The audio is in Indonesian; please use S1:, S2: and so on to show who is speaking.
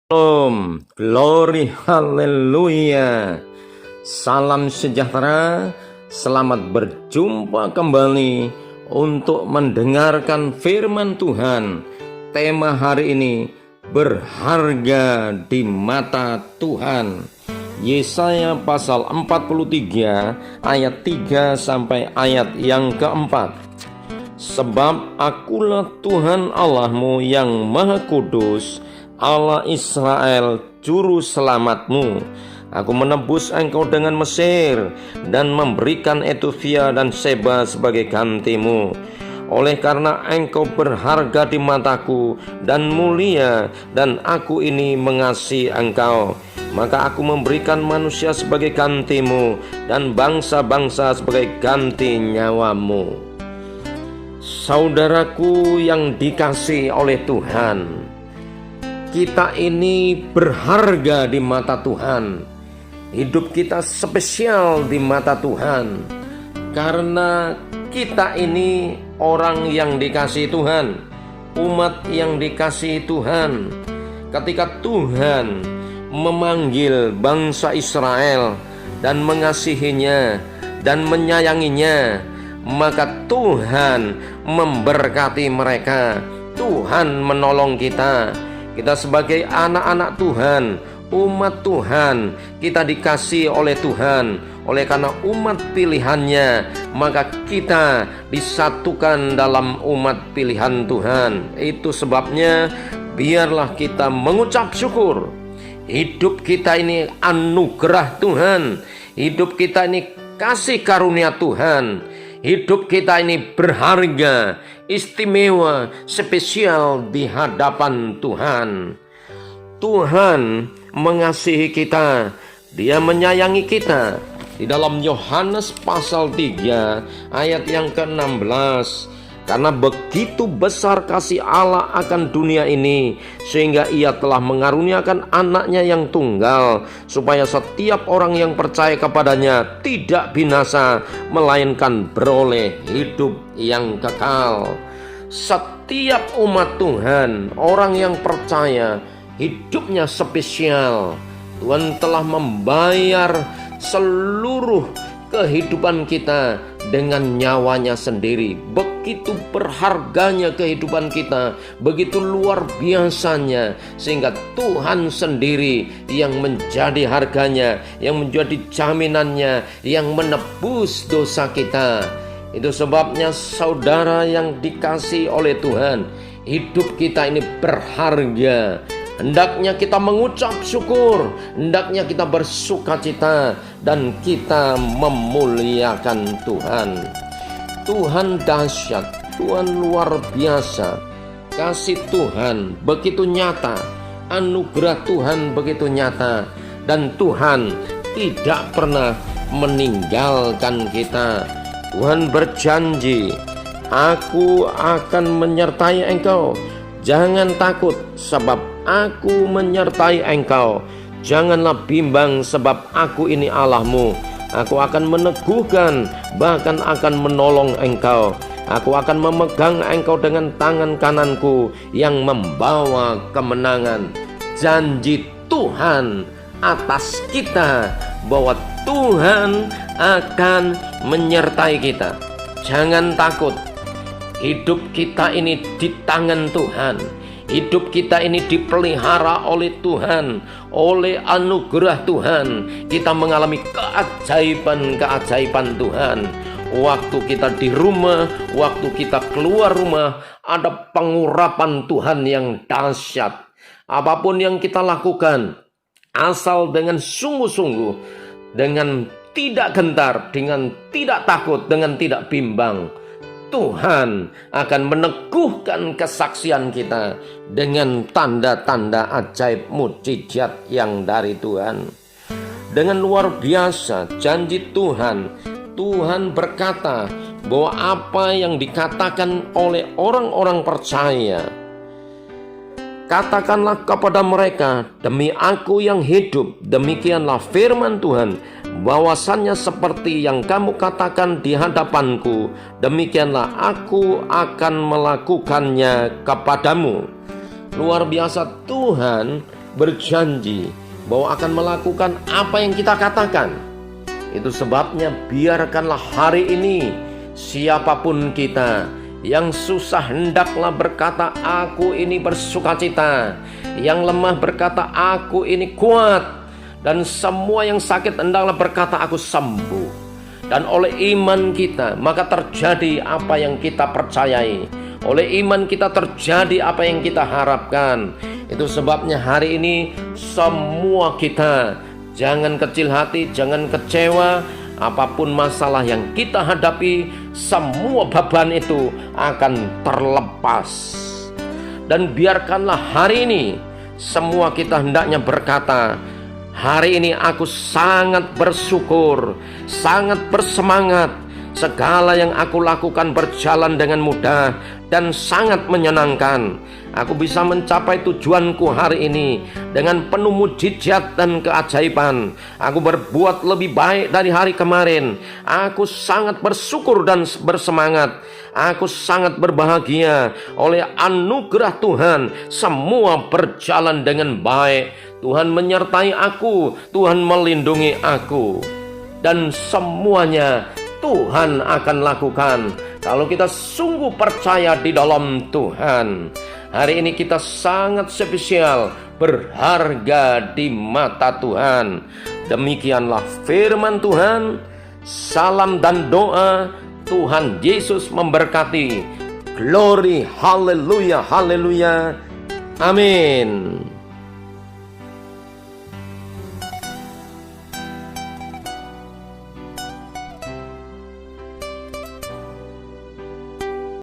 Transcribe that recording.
S1: Shalom, glory, haleluya. Salam sejahtera, selamat berjumpa kembali untuk mendengarkan firman Tuhan. Tema hari ini, berharga di mata Tuhan. Yesaya pasal 43 ayat 3 sampai ayat yang keempat. Sebab akulah Tuhan Allahmu yang maha kudus, Allah Israel, juru selamatmu. Aku menebus engkau dengan Mesir dan memberikan Ethiopia dan Seba sebagai gantimu. Oleh karena engkau berharga di mataku dan mulia, dan aku ini mengasihi engkau, maka aku memberikan manusia sebagai gantimu dan bangsa-bangsa sebagai ganti nyawamu. Saudaraku yang dikasihi oleh Tuhan, kita ini berharga di mata Tuhan. Hidup kita spesial di mata Tuhan, karena kita ini orang yang dikasihi Tuhan, umat yang dikasihi Tuhan. Ketika Tuhan memanggil bangsa Israel dan mengasihinya dan menyayanginya, maka Tuhan memberkati mereka. Tuhan menolong kita. Kita sebagai anak-anak Tuhan, umat Tuhan, kita dikasihi oleh Tuhan. Oleh karena umat pilihannya, maka kita disatukan dalam umat pilihan Tuhan. Itu sebabnya biarlah kita mengucap syukur. Hidup kita ini anugerah Tuhan. Hidup kita ini kasih karunia Tuhan. Hidup kita ini berharga, istimewa, spesial di hadapan Tuhan. Tuhan mengasihi kita, Dia menyayangi kita. Di dalam Yohanes pasal 3 ayat yang ke-16, karena begitu besar kasih Allah akan dunia ini, sehingga Ia telah mengaruniakan anaknya yang tunggal, supaya setiap orang yang percaya kepadanya tidak binasa, melainkan beroleh hidup yang kekal. Setiap umat Tuhan, orang yang percaya, hidupnya spesial. Tuhan telah membayar seluruh kehidupan kita dengan nyawanya sendiri. Begitu berharganya kehidupan kita, begitu luar biasanya, sehingga Tuhan sendiri yang menjadi harganya, yang menjadi jaminannya, yang menebus dosa kita. Itu sebabnya saudara yang dikasihi oleh Tuhan, hidup kita ini berharga. Hendaknya kita mengucap syukur, hendaknya kita bersukacita, dan kita memuliakan Tuhan. Tuhan dahsyat, Tuhan luar biasa. Kasih Tuhan begitu nyata, anugerah Tuhan begitu nyata, dan Tuhan tidak pernah meninggalkan kita. Tuhan berjanji, aku akan menyertai engkau. Jangan takut, sebab aku menyertai engkau. Janganlah bimbang, sebab aku ini Allahmu. Aku akan meneguhkan, bahkan akan menolong engkau. Aku akan memegang engkau dengan tangan kananku yang membawa kemenangan. Janji Tuhan atas kita, bahwa Tuhan akan menyertai kita. Jangan takut. Hidup kita ini di tangan Tuhan. Hidup kita ini dipelihara oleh Tuhan, oleh anugerah Tuhan. Kita mengalami keajaiban-keajaiban Tuhan. Waktu kita di rumah, waktu kita keluar rumah, ada pengurapan Tuhan yang dahsyat. Apapun yang kita lakukan, asal dengan sungguh-sungguh, dengan tidak gentar, dengan tidak takut, dengan tidak bimbang, Tuhan akan meneguhkan kesaksian kita dengan tanda-tanda ajaib mukjizat yang dari Tuhan. Dengan luar biasa janji Tuhan, Tuhan berkata bahwa apa yang dikatakan oleh orang-orang percaya, katakanlah kepada mereka, demi aku yang hidup, demikianlah firman Tuhan, bahwasannya seperti yang kamu katakan di hadapanku, demikianlah aku akan melakukannya kepadamu. Luar biasa, Tuhan berjanji bahwa akan melakukan apa yang kita katakan. Itu sebabnya biarkanlah hari ini siapapun kita yang susah hendaklah berkata, aku ini bersukacita. Yang lemah berkata, aku ini kuat. Dan semua yang sakit hendaklah berkata, aku sembuh. Dan oleh iman kita maka terjadi apa yang kita percayai. Oleh iman kita terjadi apa yang kita harapkan. Itu sebabnya hari ini semua kita jangan kecil hati, jangan kecewa. Apapun masalah yang kita hadapi, semua beban itu akan terlepas. Dan biarkanlah hari ini semua kita hendaknya berkata, hari ini aku sangat bersyukur, sangat bersemangat. Segala yang aku lakukan berjalan dengan mudah dan sangat menyenangkan. Aku bisa mencapai tujuanku hari ini dengan penuh mujizat dan keajaiban. Aku berbuat lebih baik dari hari kemarin. Aku sangat bersyukur dan bersemangat. Aku sangat berbahagia oleh anugerah Tuhan. Semua berjalan dengan baik. Tuhan menyertai aku, Tuhan melindungi aku. Dan semuanya Tuhan akan lakukan kalau kita sungguh percaya di dalam Tuhan. Hari ini kita sangat spesial, berharga di mata Tuhan. Demikianlah firman Tuhan. Salam dan doa. Tuhan Yesus memberkati. Glory, haleluya, haleluya. Amin.